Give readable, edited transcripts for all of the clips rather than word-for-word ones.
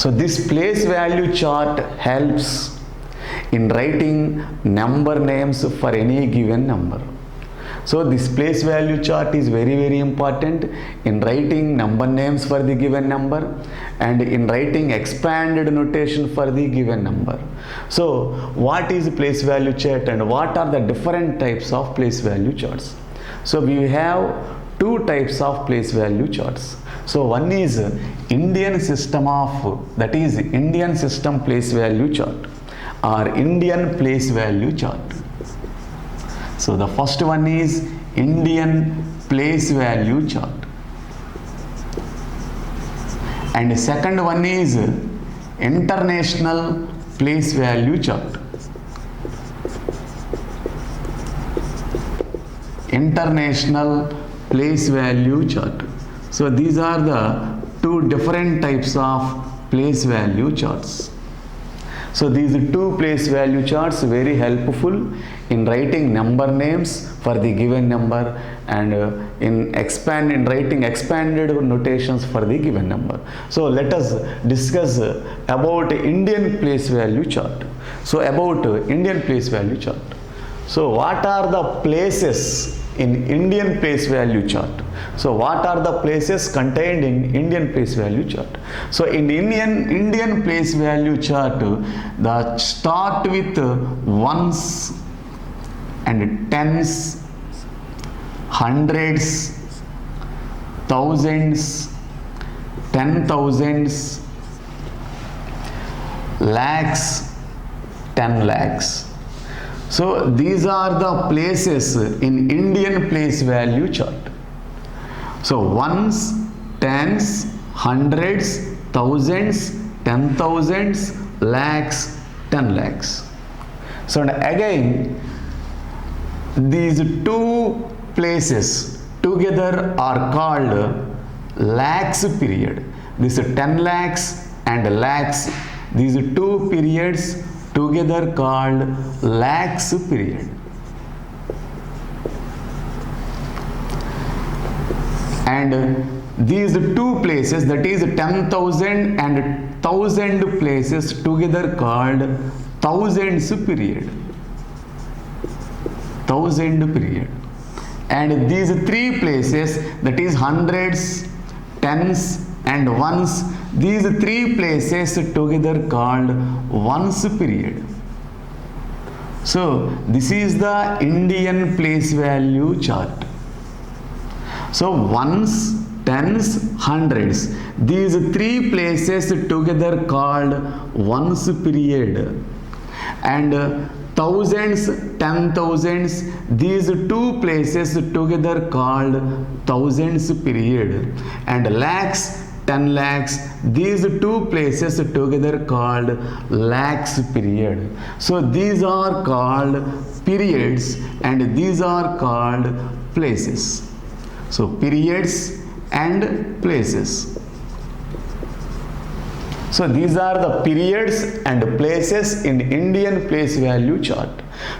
So this place value chart helps in writing number names for any given number. So this place value chart is very important in writing number names for the given number and in writing expanded notation for the given number. So what is place value chart and what are the different types of place value charts? So we have two types of place value charts. So one is Indian system place value chart or Indian place value chart. So the first one is Indian place value chart and the second one is International place value chart. International place value chart. So these are the two different types of place value charts. So these two place value charts very helpful in writing number names for the given number and in writing expanded notations for the given number. So let us discuss about Indian place value chart. So about Indian place value chart. So what are the places in Indian place value chart? So what are the places contained in Indian place value chart? So in Indian place value chart, the start with ones and tens, hundreds, thousands, 10,000s, lakhs, 10 lakhs. So these are the places in Indian place value chart. So ones, tens, hundreds, thousands, 10,000s, lakhs, 10 lakhs. So again these two places together are called lakhs period. This 10 lakhs and lakhs, these two periods together called lakhs period. And these two places, that is 10,000 and 1,000 places together called thousands period. Thousand period. And these three places, that is hundreds, tens and ones, these three places together called ones period. So this is the Indian place value chart. So ones, tens, hundreds, these three places together called ones period. And thousands, 10,000s, these two places together called thousands period. And lakhs, 10 lakhs, these two places together called lakhs period. So these are called periods and these are called places. So periods and places. So these are the periods and places in Indian place value chart.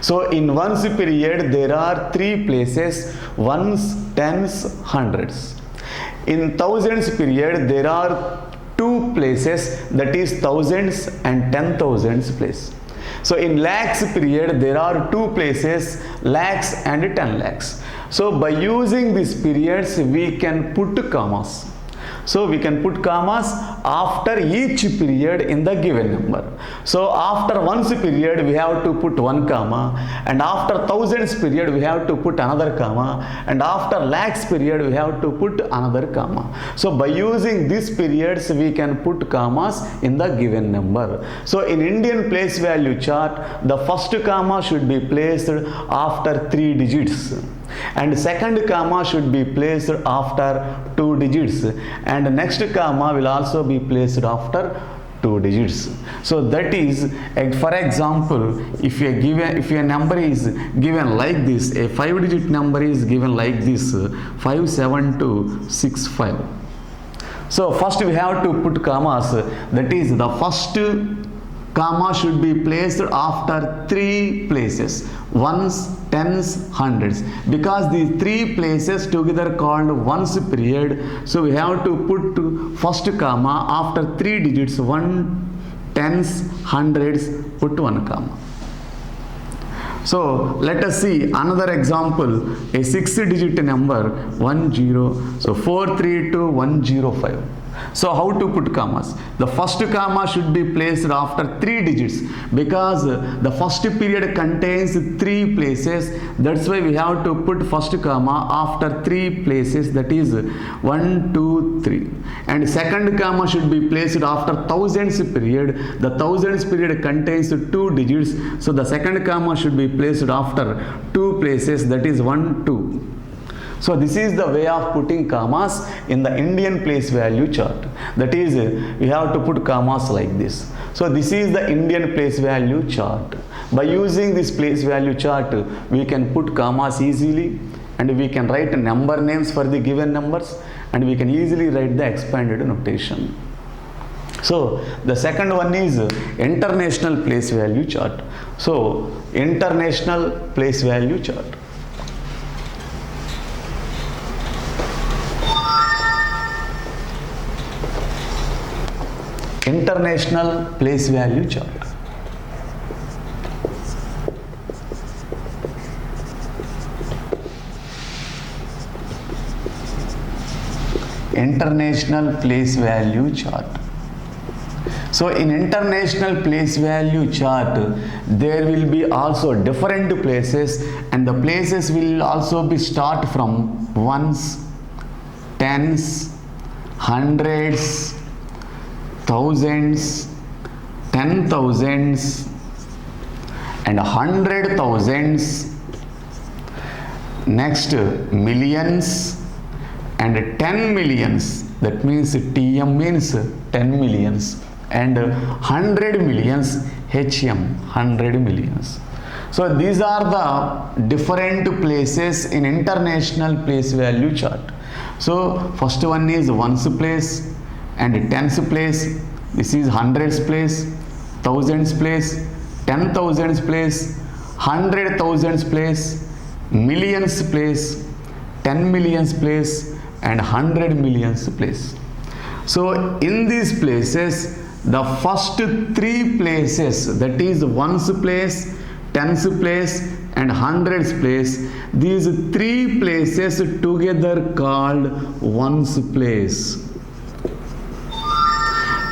So in ones period there are three places, ones, tens, hundreds. In thousands period there are two places, that is thousands and 10,000s place. So in lakhs period there are two places, lakhs and 10 lakhs. So by using these periods we can put commas. So we can put commas after each period in the given number. So after ones period we have to put one comma, and after thousands period we have to put another comma, and after lakhs period we have to put another comma. So by using these periods we can put commas in the given number. So in Indian place value chart, the first comma should be placed after 3 digits. And second comma should be placed after 2 digits, and next comma will also be placed after 2 digits. So that is, for example, if a number is given like this, a 5-digit number is given like this, 57265. So first we have to put commas, that is the first comma should be placed after three places, ones, tens, hundreds, because these three places together called ones period. So we have to put first comma after three digits, one, tens, hundreds, put one comma. So let us see another example, a 6-digit number 10, so 432-105. So how to put commas? The first comma should be placed after three digits because the first period contains three places. That's why we have to put first comma after three places, that is 1, 2, 3. And second comma should be placed after thousands period. The thousands period contains two digits. So the second comma should be placed after two places, that is 1, 2. So this is the way of putting commas in the Indian place value chart. That is, we have to put commas like this. So this is the Indian place value chart. By using this place value chart, we can put commas easily, and we can write number names for the given numbers, and we can easily write the expanded notation. So the second one is international place value chart. So international place value chart. International place value chart. International place value chart. So in international place value chart, there will be also different places, and the places will also be start from ones, tens, hundreds, thousands, 10,000s, and 100,000s. Next, millions and 10 millions. That means TM means 10 millions, and 100 millions, HM 100 millions. So these are the different places in international place value chart. So first one is ones place and tens place. This is hundreds place, thousands place, 10,000s place, 100,000s place, millions place, 10 millions place, and 100 millions place. So in these places, the first three places, that is ones place, tens place, and hundreds place, these three places together called ones place.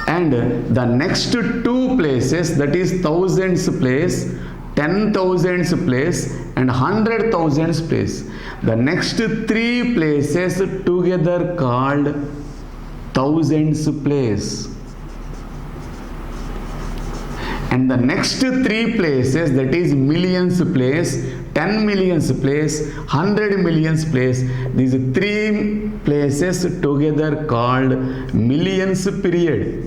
And the next two places, that is thousands place, 10,000s place, and 100,000s place, the next three places together called thousands place. And the next three places, that is millions place, 10 millions place, 100 millions place, these three places together called millions period.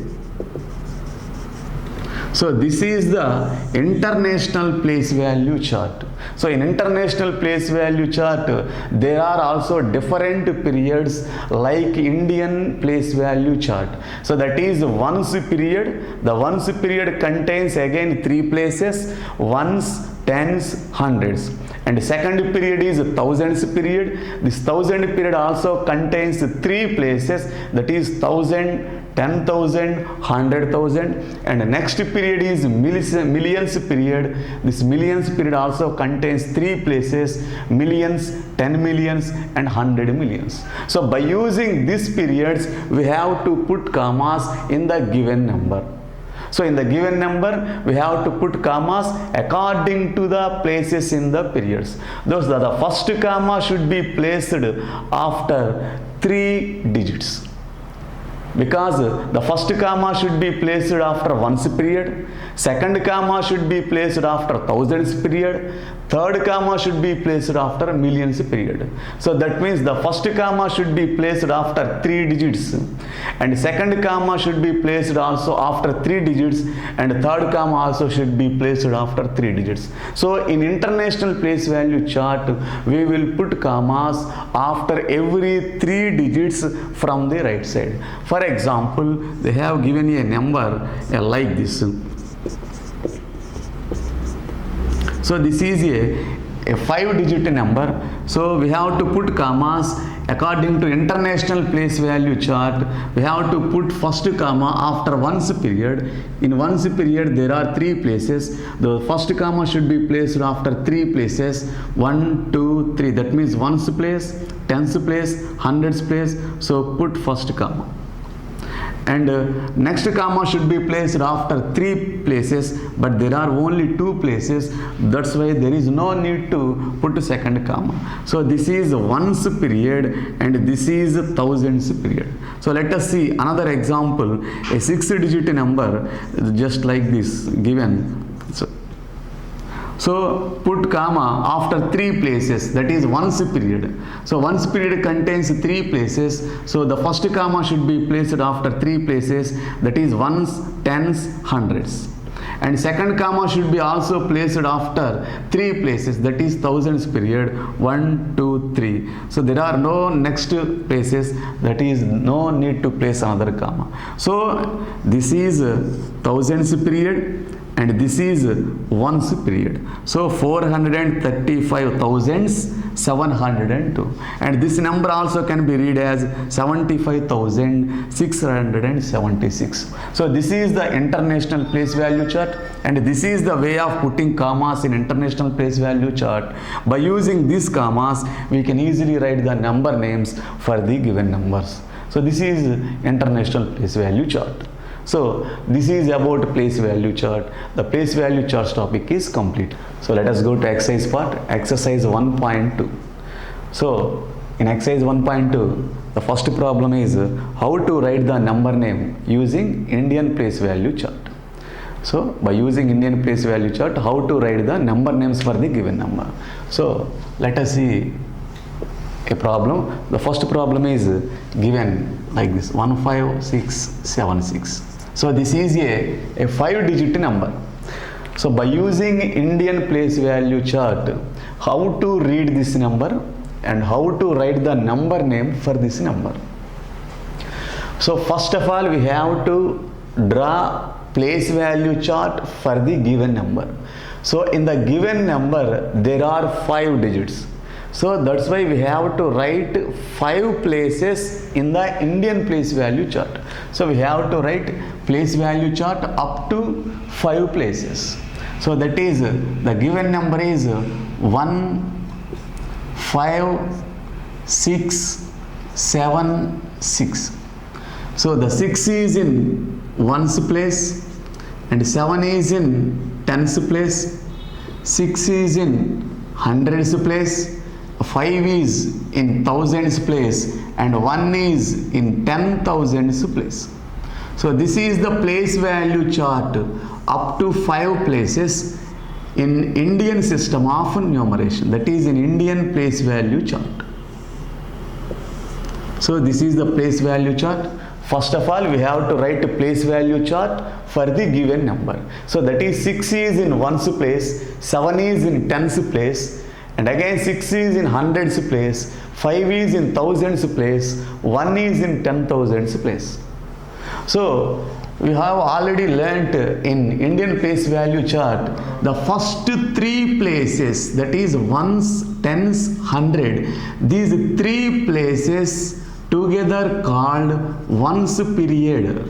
So this is the international place value chart. So in international place value chart, there are also different periods like Indian place value chart. So that is ones period. The ones period contains again three places, ones, tens, hundreds. And second period is thousands period. This thousand period also contains three places, that is 1,000, 10,000, 100,000, and next period is millions period. This millions period also contains three places, millions, 10 millions, and 100 millions. So by using these periods, we have to put commas in the given number. So in the given number, we have to put commas according to the places in the periods. Those are the first comma should be placed after three digits, because the first comma should be placed after ones period, second comma should be placed after thousands period, third comma should be placed after millions period. So that means the first comma should be placed after three digits, and second comma should be placed also after three digits, and third comma also should be placed after three digits. So in international place value chart, we will put commas after every three digits from the right side. For example, they have given a number like this. So this is a 5-digit number. So we have to put commas according to international place value chart. We have to put first comma after ones period. In ones period there are 3 places. The first comma should be placed after 3 places. 1, 2, 3. That means ones place, tens place, hundreds place. So put first comma. And next comma should be placed after 3 places, but there are only 2 places. That's why there is no need to put second comma. So this is ones period and this is thousands period. So let us see another example. A 6-digit number just like this given. So put comma after 3 places, that is ones period. So ones period contains 3 places. So the first comma should be placed after 3 places, that is ones, tens, hundreds. And second comma should be also placed after 3 places, that is thousands period. 1, 2, 3. So there are no next places, that is no need to place another comma. So this is thousands period and this is ones period. So 435,702, and this number also can be read as 75,676. So this is the international place value chart, and this is the way of putting commas in international place value chart. By using these commas we can easily write the number names for the given numbers. So this is international place value chart. So this is about place value chart. The place value charts topic is complete. So let us go to exercise part, exercise 1.2. So in exercise 1.2, the first problem is how to write the number name using Indian place value chart. So by using Indian place value chart, how to write the number names for the given number. So let us see a problem. The first problem is given like this, 15676. So this is a 5-digit number. So by using Indian place value chart, how to read this number and how to write the number name for this number. So first of all we have to draw place value chart for the given number. So in the given number there are 5 digits. So that's why we have to write 5 places in the Indian place value chart. So we have to write place value chart up to 5 places. So that is the given number is 1, 5, 6, 7, 6. So the 6 is in ones place and 7 is in tens place, 6 is in hundreds place, 5 is in thousands place and 1 is in 10,000s place. So this is the place value chart up to 5 places in Indian system of numeration, that is in Indian place value chart. So this is the place value chart. First of all we have to write a place value chart for the given number. So that is 6 is in ones place, 7 is in tens place, and again 6 is in hundreds place, 5 is in thousands place, 1 is in 10,000s place. So we have already learnt in Indian place value chart the first 3 places, that is ones, tens, hundred. These 3 places together called ones period.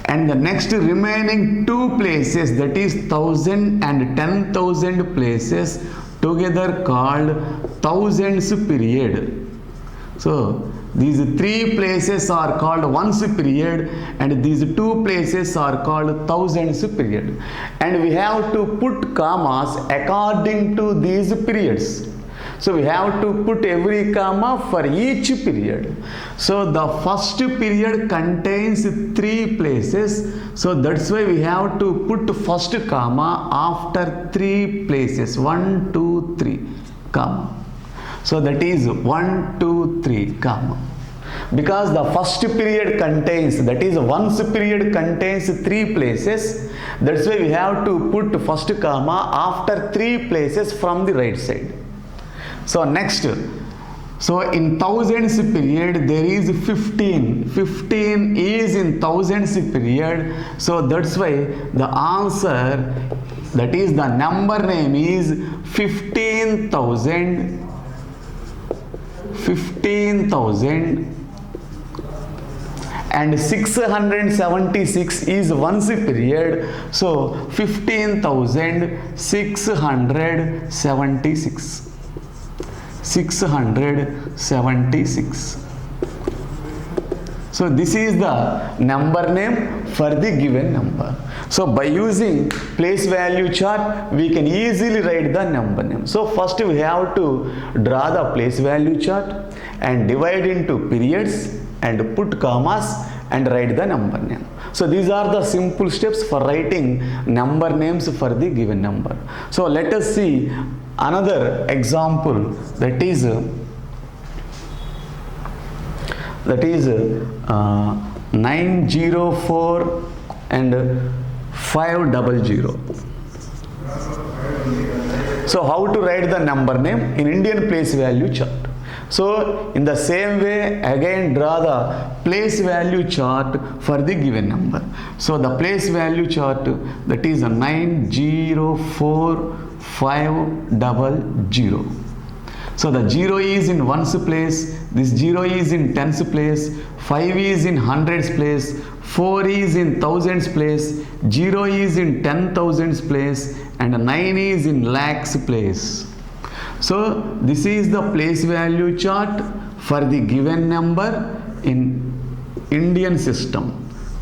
And the next remaining 2 places, that is 1,000 and 10,000 places together called thousands period. So these 3 places are called ones period and these 2 places are called thousands period. And we have to put commas according to these periods. So we have to put every comma for each period. So the first period contains 3 places. So that's why we have to put first comma after 3 places. 1, 2, 3 comma. So that is 1, 2, 3 comma. Because the first period contains, that is ones period contains 3 places. That's why we have to put first comma after 3 places from the right side. So next So in thousands period there is 15. 15 is in thousands period. So that's why the answer, that is the number name, is 15,000. 15,000. And 676 is ones period. So 15,676. 676. So this is the number name for the given number. So by using place value chart, we can easily write the number name. So first we have to draw the place value chart and divide into periods and put commas and write the number name. So these are the simple steps for writing number names for the given number. So let us see another example, that is 904 and 500. So how to write the number name in Indian place value chart? So in the same way, again draw the place value chart for the given number. So the place value chart, that is 904500. So the 0 is in ones place, this 0 is in tens place, 5 is in hundreds place, 4 is in thousands place, 0 is in 10,000s place, and 9 is in lakhs place. So this is the place value chart for the given number in Indian system.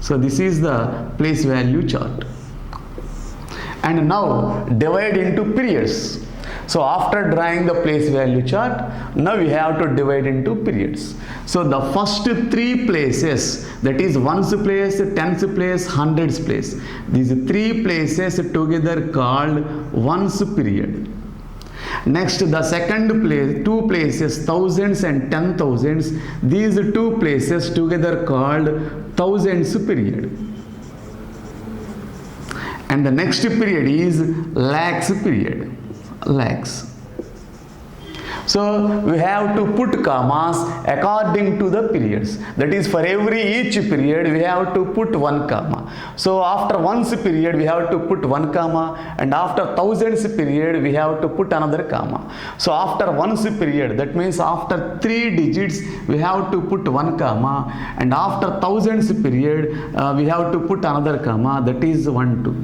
So this is the place value chart. And now divide into periods. So after drawing the place value chart, now we have to divide into periods. So the first three places, that is ones place, tens place, hundreds place, these three places together called ones period. Next, the second place, two places, thousands and 10,000s, these two places together called thousands period. And the next period is lakhs period. Lakhs. So we have to put commas according to the periods. That is, for each period we have to put one comma. So after ones period we have to put one comma, and after thousands period we have to put another comma. So after ones period, that means after 3 digits we have to put one comma, and after thousands period we have to put another comma, that is 1 2.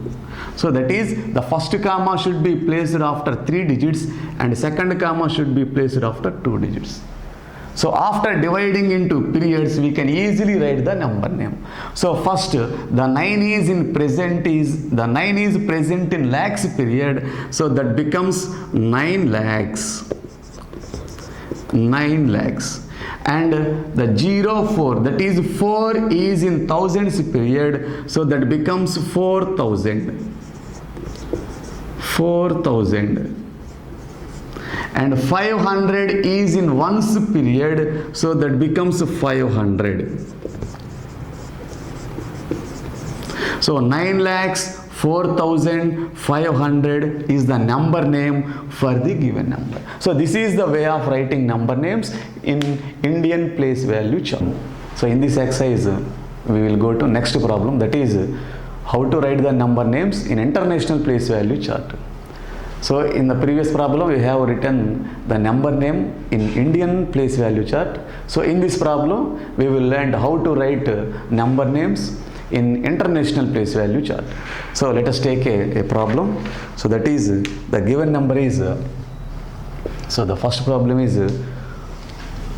So that is, the first comma should be placed after 3 digits and second comma should be placed after 2 digits. So after dividing into periods, we can easily write the number name. So first, the 9 is present in lakhs period, so that becomes 9 lakhs. 9 lakhs. And the 04, that is 4 is in thousands period, so that becomes 4,000. 4,000. And 500 is in ones period, so that becomes 500. So 9 lakhs 4,500 is the number name for the given number. So this is the way of writing number names in Indian place value chart. So in this exercise we will go to next problem, that is how to write the number names in international place value chart. So in the previous problem we have written the number name in Indian place value chart. So in this problem we will learn how to write number names in international place value chart. So let us take a problem. So that is, the given number is, so the first problem is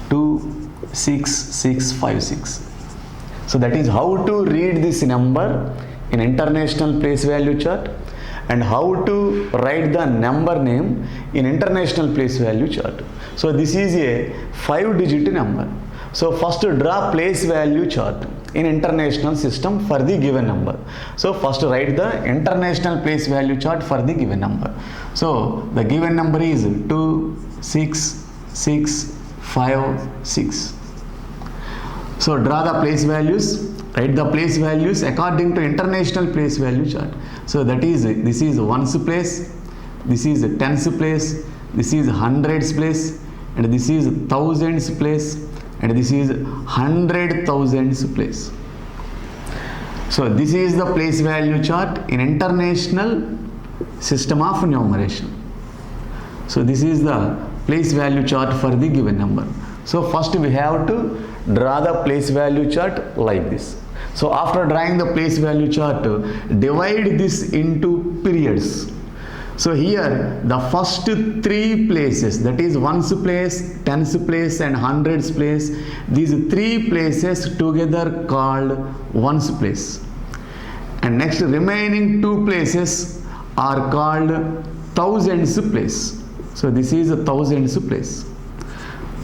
26656. So that is how to read this number in international place value chart and how to write the number name in international place value chart. So this is a 5-digit number. So first draw place value chart in international system for the given number. So first write the international place value chart for the given number. So the given number is 26656. So draw the place values, write the place values according to international place value chart. So that is, this is ones place, this is tens place, this is hundreds place, and this is thousands place, and this is 100,000s place. So this is the place value chart in international system of numeration. So this is the place value chart for the given number. So first we have to draw the place value chart like this. So after drawing the place value chart, divide this into periods. So here the first three places, that is ones place, tens place and hundreds place, these three places together called ones place. And next remaining two places are called thousands place. So this is a thousands place.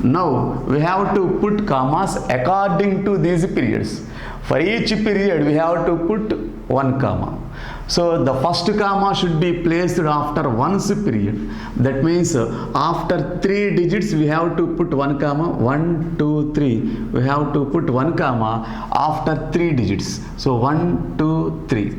Now we have to put commas according to these periods. For each period we have to put one comma. So the first comma should be placed after ones period. That means after 3 digits we have to put one comma. 1, 2, 3. We have to put one comma after 3 digits. So 1, 2, 3.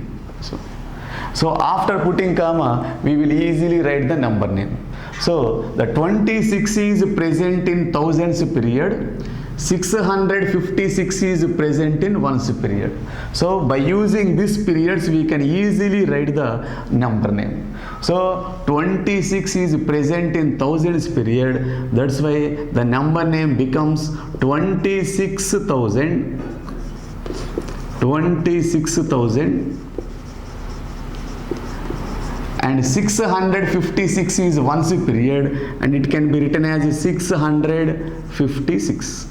So after putting comma, we will easily write the number name. So the 26 is present in thousands period. 656 is present in ones period. So by using these periods we can easily write the number name. So 26 is present in thousands period. That's why the number name becomes 26,000. And 656 is ones period, and it can be written as 656.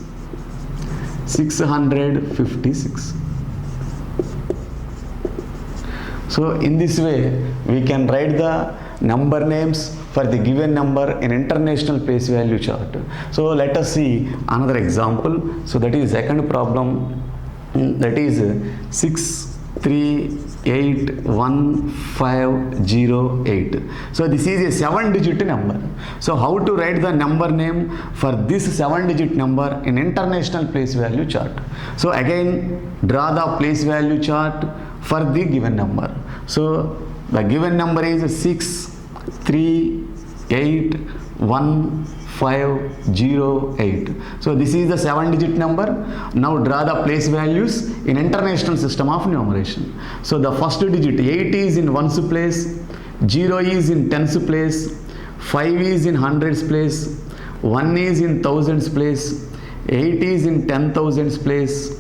So in this way we can write the number names for the given number in international place value chart. So let us see another example. So that is second problem, that is 6381508. So this is a 7-digit number. So how to write the number name for this 7-digit number in international place value chart? So again draw the place value chart for the given number. So the given number is 6381508. So this is the 7-digit number. Now draw the place values in international system of numeration. So the first digit 8 is in ones place, 0 is in tens place, 5 is in hundreds place, 1 is in thousands place, 8 is in 10,000s place,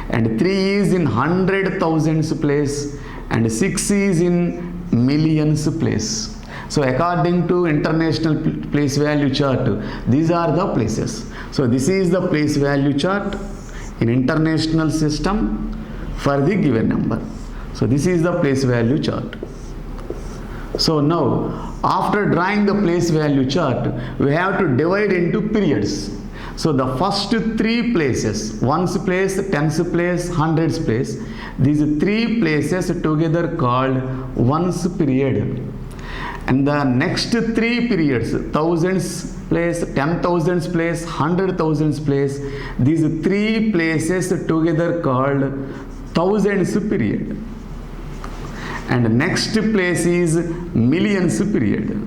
and 3 is in 100,000s place, and 6 is in millions place. So according to international place value chart, these are the places. So this is the place value chart in international system for the given number. So this is the place value chart. So now after drawing the place value chart, we have to divide into periods. So the first three places, ones place, tens place, hundreds place, these three places together called ones period. And the next three periods, thousands place, 10,000s place, 100,000s place, these three places together called thousands period. And next place is millions period.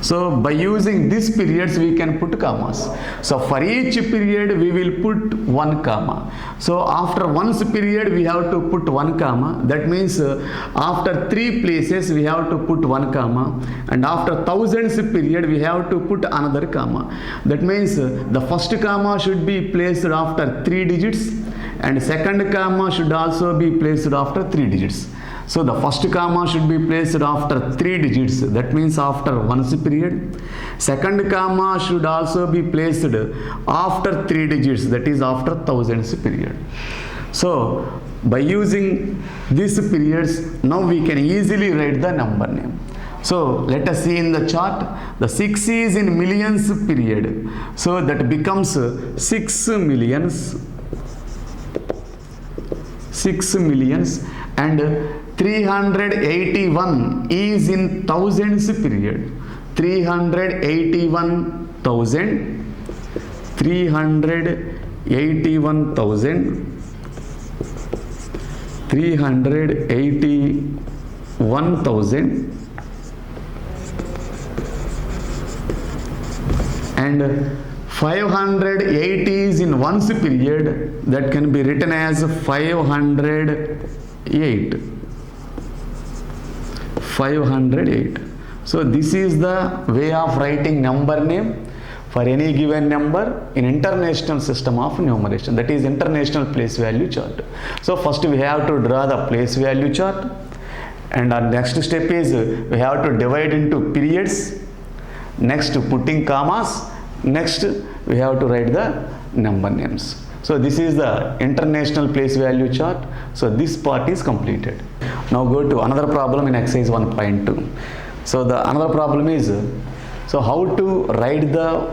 So by using these periods we can put commas. So for each period we will put one comma. So after ones period we have to put one comma. That means after three places we have to put one comma, and after thousands period we have to put another comma. That means the first comma should be placed after 3 digits, and second comma should also be placed after 3 digits. So the first comma should be placed after 3 digits, that means after ones period. Second comma should also be placed after 3 digits, that is after thousands period. So by using these periods, now we can easily write the number name. So let us see in the chart, the 6 is in millions period. So that becomes 6 millions, and 381 is in thousands period. 381,000, 381,000, 381,000, and 508 is in ones period, that can be written as 508. 508. So this is the way of writing number name for any given number in international system of numeration, that is international place value chart. So first we have to draw the place value chart, and our next step is we have to divide into periods, next putting commas, next we have to write the number names. So this is the international place value chart. So this part is completed. Now go to another problem in exercise 1.2. So the another problem is, so how to write the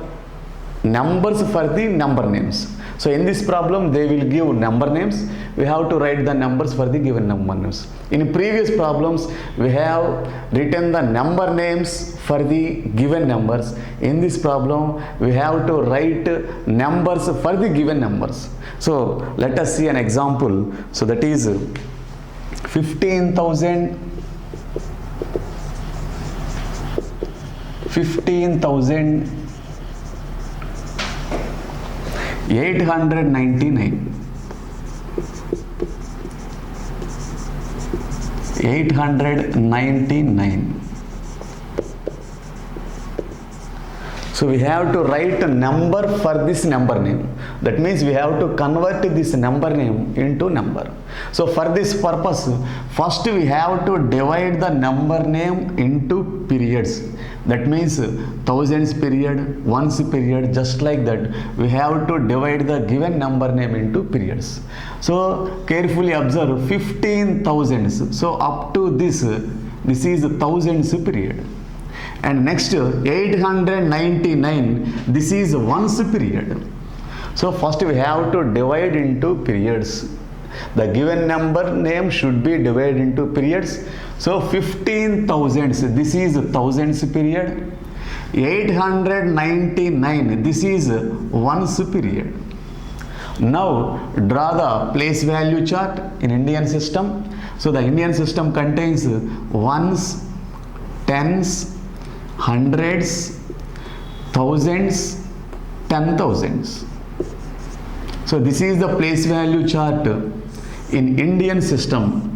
numbers for the number names. So in this problem they will give number names, we have to write the numbers for the given number names. In previous problems we have written the number names for the given numbers. In this problem we have to write numbers for the given numbers. So let us see an example. So that is 15,899. 899. So we have to write a number for this number name. That means we have to convert this number name into number. So for this purpose, first we have to divide the number name into periods. That means thousands period, ones period, just like that. We have to divide the given number name into periods. So carefully observe 15,000s. So up to this is thousands period. And next 899, this is ones period. So first we have to divide into periods. The given number name should be divided into periods. So 15,000s, this is thousands period. 899, this is ones period. Now draw the place value chart in Indian system. So the Indian system contains ones, tens, hundreds, thousands, 10,000s. So this is the place value chart in Indian system.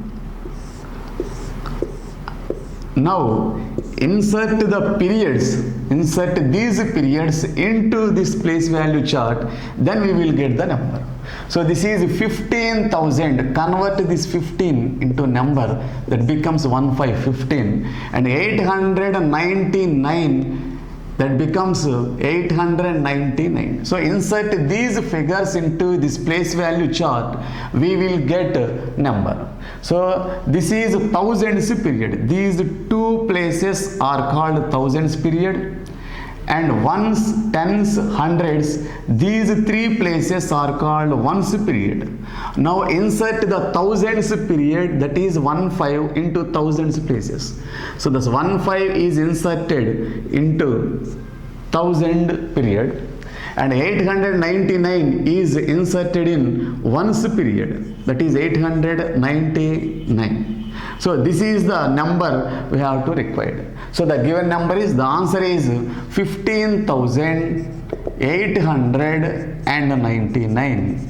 Now insert the periods, insert these periods into this place value chart, then we will get the number. So this is 15,000, convert this 15 into number, that becomes 1515, and 899, that becomes 899. So insert these figures into this place value chart, we will get number. So this is thousands period. These two places are called thousands period, and ones, tens, hundreds, these three places are called ones period. Now insert the thousands period, that is 15 into thousands places. So this 15 is inserted into thousand period, and 899 is inserted in ones period, that is 899. So this is the number we have to require. So the given number is, the answer is 15,899.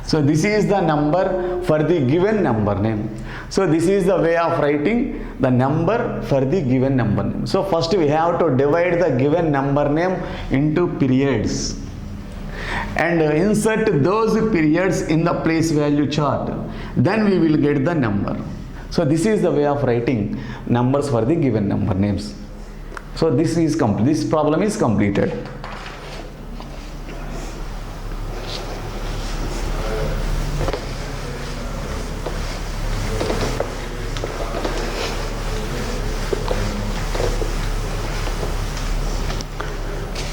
So this is the number for the given number name. So this is the way of writing the number for the given number name. So first we have to divide the given number name into periods and insert those periods in the place value chart. Then we will get the number. So this is the way of writing numbers for the given number names. So this is this problem is completed.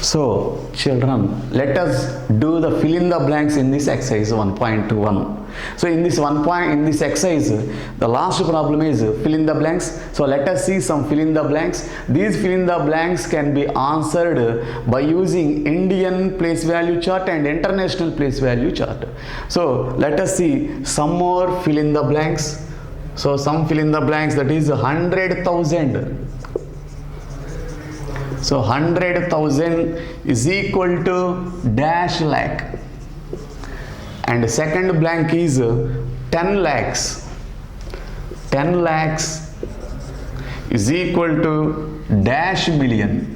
So children, let us do the fill in the blanks in this exercise 1.1. So in this exercise, the last problem is fill in the blanks. So let us see some fill in the blanks. These fill in the blanks can be answered by using Indian place value chart and international place value chart. So let us see some more fill in the blanks. So some fill in the blanks, that is 100,000. So 100,000 is equal to dash lakh. And second blank is 10 lakhs. 10 lakhs is equal to dash million.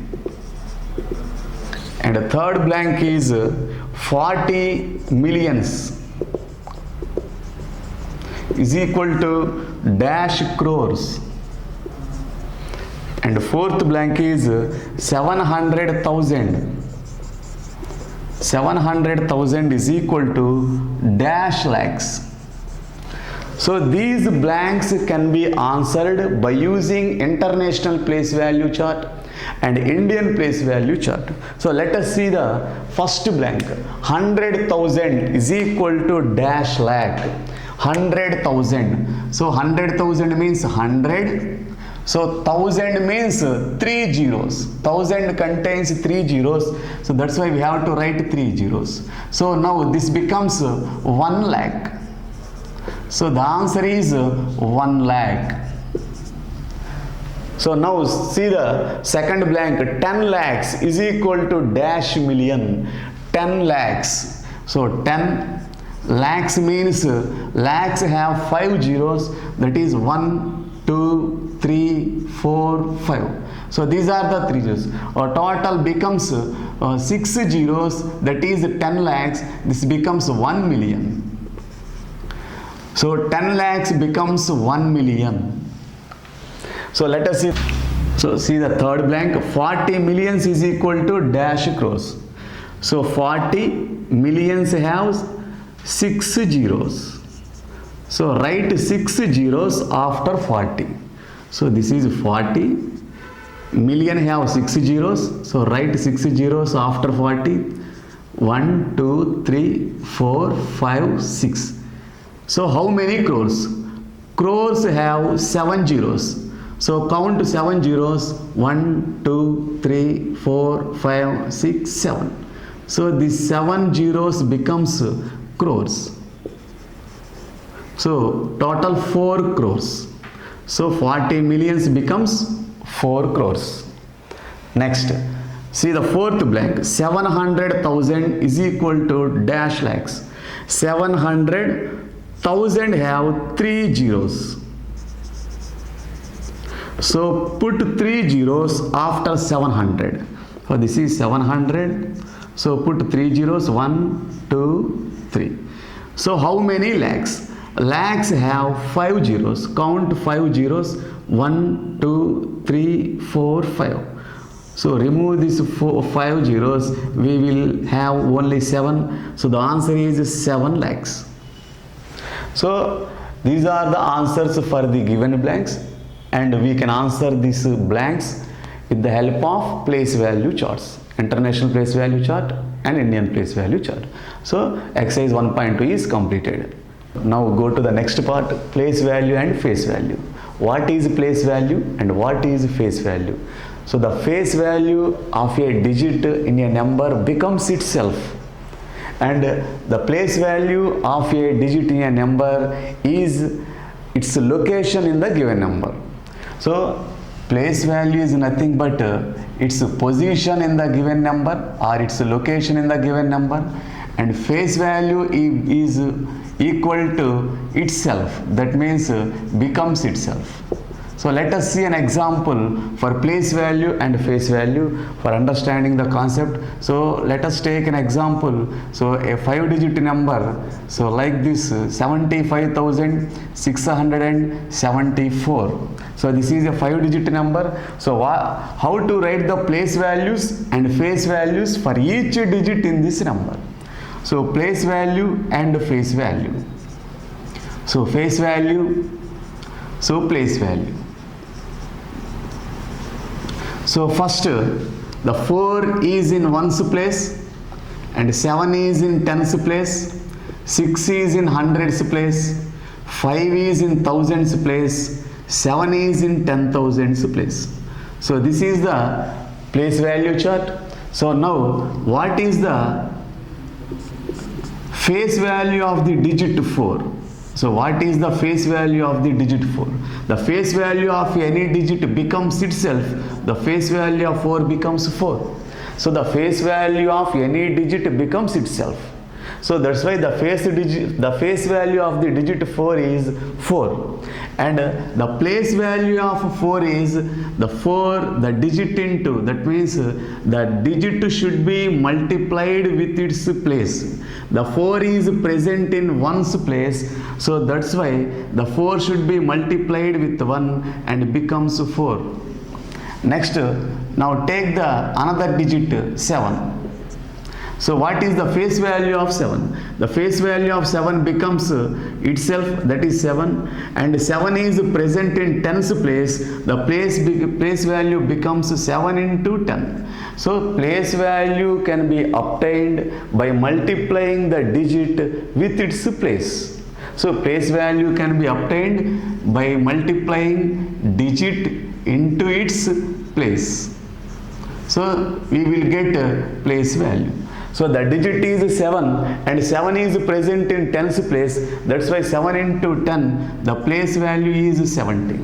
And the third blank is 40 millions is equal to dash crores. And fourth blank is 700,000. 700,000 is equal to dash lakhs. So these blanks can be answered by using international place value chart and Indian place value chart. So let us see the first blank. 100,000 is equal to dash lakh. 100,000. So 100,000 means 100. So 1000 means 3 zeros. 1000 contains 3 zeros. So that's why we have to write 3 zeros. So now this becomes 1 lakh. So the answer is 1 lakh. So now see the second blank. 10 lakhs is equal to dash million. 10 lakhs. So 10 lakhs means lakhs have 5 zeros. That is 1, 2, 3, 4, 5. So these are the 3 zeros. Our total becomes 6 zeros. That is 10 lakhs. This becomes 1 million. So 10 lakhs becomes 1 million. So let us see. So see the third blank. 40 millions is equal to dash crores. So 40 millions have 6 zeros. So write 6 zeros after 40. So this is 40. Million have 6 zeros. So write 6 zeros after 40. 1, 2, 3, 4, 5, 6. So how many crores? Crores have 7 zeros. So count 7 zeros. 1, 2, 3, 4, 5, 6, 7. So these 7 zeros becomes crores. So total 4 crores. So 40 millions becomes 4 crores. Next, see the fourth blank. 700,000 is equal to dash lakhs. 700,000 have 3 zeros. So put 3 zeros after 700. So this is 700. So put 3 zeros. 1, 2, 3. So how many lakhs? Lakhs have 5 zeros. Count 5 zeros. 1, 2, 3, 4, 5. So remove these 5 zeros. We will have only 7. So the answer is 7 lakhs. So these are the answers for the given blanks, and we can answer these blanks with the help of place value charts, international place value chart and Indian place value chart. So exercise 1.2 is completed. Now go to the next part, place value and face value. What is place value and what is face value? So the face value of a digit in a number becomes itself, and the place value of a digit in a number is its location in the given number. So place value is nothing but its position in the given number or its location in the given number, and face value is equal to itself. That means becomes itself. So let us see an example for place value and face value for understanding the concept. So let us take an example. So a 5-digit number, so like this, 75,674. So this is a 5-digit number. So how to write the place values and face values for each digit in this number? So place value and face value. So face value, so place value. So first, the 4 is in ones place, and 7 is in tens place, 6 is in hundreds place, 5 is in thousands place, 7 is in 10,000s place. So this is the place value chart. So now what is the face value of the digit 4? So what is the face value of the digit 4? The face value of any digit becomes itself. The face value of 4 becomes 4. So the face value of any digit becomes itself. So that's why the face value of the digit 4 is 4. And the place value of 4 is the digit into, that means the digit should be multiplied with its place. The 4 is present in 1's place, so that's why the 4 should be multiplied with 1 and becomes 4. Next, now take the another digit 7. So what is the face value of 7? The face value of 7 becomes itself, that is 7, and 7 is present in 10's place. The place value becomes 7 into 10. So place value can be obtained by multiplying the digit with its place. So place value can be obtained by multiplying digit into its place. So we will get place value. So the digit is 7 and 7 is present in 10's place. That's why 7 into 10, the place value is 70.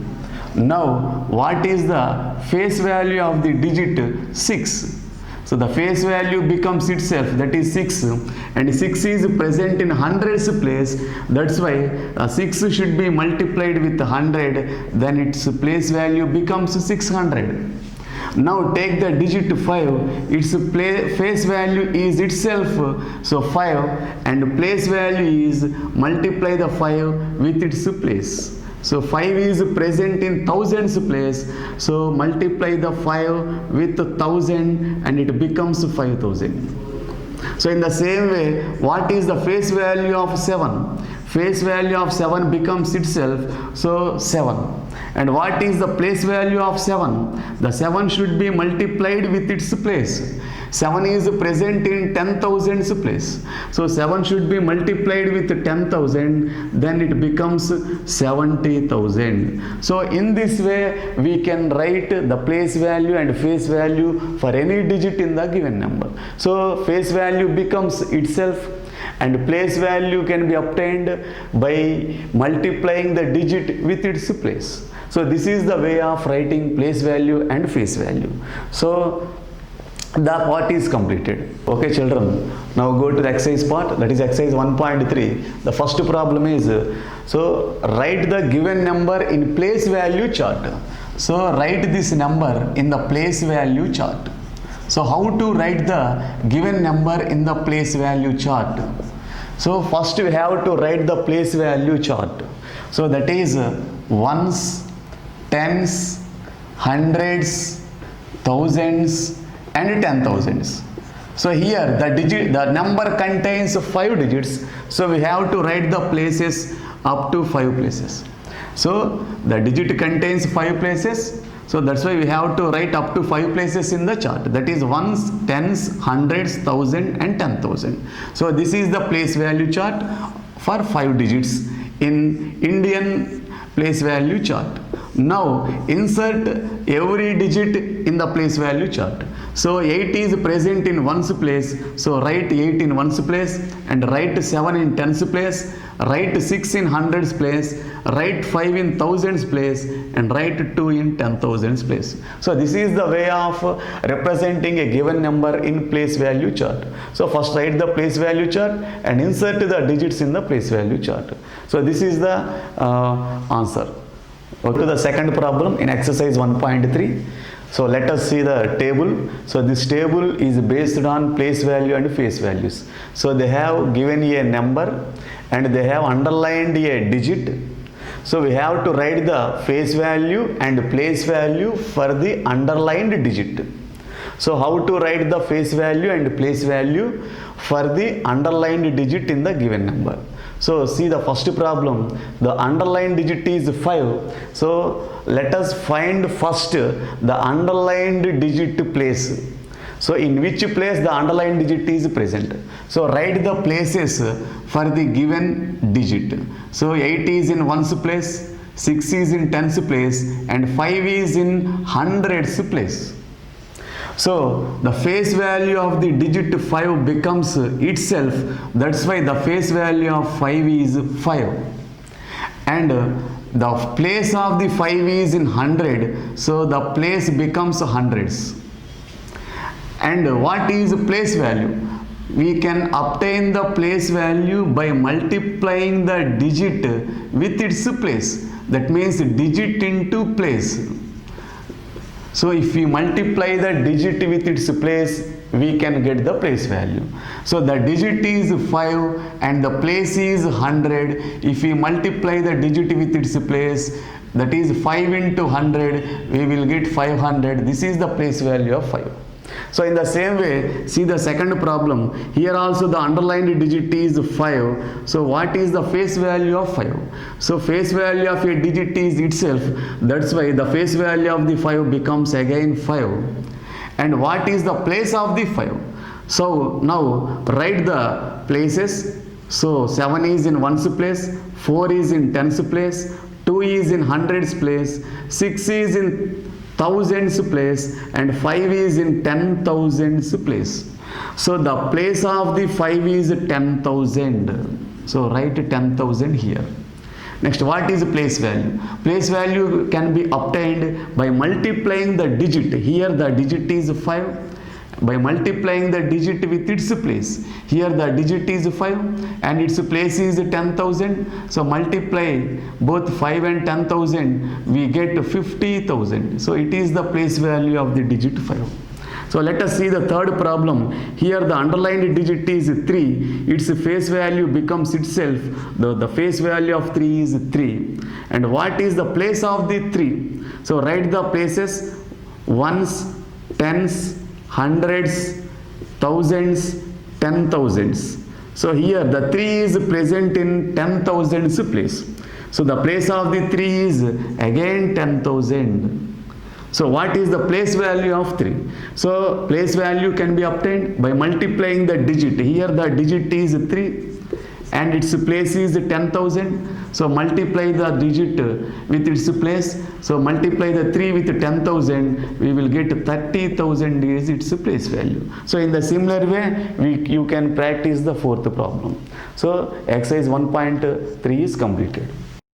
Now what is the face value of the digit 6? So the face value becomes itself, that is 6, and 6 is present in 100's place. That's why 6 should be multiplied with 100, then its place value becomes 600. Now take the digit 5, its face value is itself, so 5, and place value is multiply the 5 with its place. So 5 is present in 1000's place, so multiply the 5 with 1000 and it becomes 5000. So in the same way, what is the face value of 7? Face value of 7 becomes itself, so 7. And what is the place value of 7? The 7 should be multiplied with its place. 7 is present in 10,000's place. So 7 should be multiplied with 10,000, then it becomes 70,000. So in this way, we can write the place value and face value for any digit in the given number. So face value becomes itself, and place value can be obtained by multiplying the digit with its place. So this is the way of writing place value and face value. So the part is completed. Okay children, now go to the exercise part, that is exercise 1.3. The first problem is, so write the given number in place value chart. So write this number in the place value chart. So how to write the given number in the place value chart? So first we have to write the place value chart. So that is ones, tens, hundreds, thousands and 10,000s. So here the number contains 5 digits. So we have to write the places up to 5 places. So the digit contains 5 places. So that's why we have to write up to 5 places in the chart. That is ones, tens, hundreds, thousand and 10,000. So this is the place value chart for 5 digits in Indian place value chart. Now insert every digit in the place value chart. So 8 is present in 1's place, so write 8 in 1's place, and write 7 in 10's place, write 6 in 100's place, write 5 in 1000's place, and write 2 in 10,000's place. So this is the way of representing a given number in place value chart. So first write the place value chart and insert the digits in the place value chart. So this is the answer. Okay, to the second problem in exercise 1.3. So let us see the table. So this table is based on place value and face values. So they have given a number and they have underlined a digit. So we have to write the face value and place value for the underlined digit. So how to write the face value and place value for the underlined digit in the given number? So see the first problem, the underlined digit is 5. So let us find first the underlined digit place. So in which place the underlined digit is present. So write the places for the given digit. So 8 is in 1's place, 6 is in 10's place, and 5 is in 100's place. So the face value of the digit 5 becomes itself. That's why the face value of 5 is 5. and the place of the 5 is in 100, so the place becomes hundreds. And what is place value? We can obtain the place value by multiplying the digit with its place. That means digit into place. So if we multiply the digit with its place, we can get the place value. So the digit is 5 and the place is 100. If we multiply the digit with its place, that is 5 into 100, we will get 500. This is the place value of 5. So in the same way, see the second problem. Here also the underlined digit is 5. So what is the face value of 5? So face value of a digit is itself. That's why the face value of the 5 becomes again 5. And what is the place of the 5? So now write the places. So 7 is in 1's place, 4 is in 10's place, 2 is in 100's place, 6 is in 1000's place, and 5 is in 10,000's place. So the place of the 5 is 10,000. So write 10,000 here. Next, what is place value? Place value can be obtained by multiplying the digit. Here the digit is 5. By multiplying the digit with its place. Here the digit is 5 and its place is 10,000. So multiply both 5 and 10,000, we get 50,000. So it is the place value of the digit 5. So let us see the third problem. Here the underlined digit is 3. Its face value becomes itself. The face value of 3 is 3. And what is the place of the 3? So write the places: ones, tens, hundreds, thousands, 10,000s. So here the 3 is present in 10,000's place. So the place of the 3 is again 10,000. So what is the place value of 3? So place value can be obtained by multiplying the digit. Here the digit is 3 and its place is 10,000. So multiply the digit with its place. So multiply the 3 with 10,000, we will get 30,000 is its place value. So in the similar way, you can practice the fourth problem. So exercise 1.3 is completed.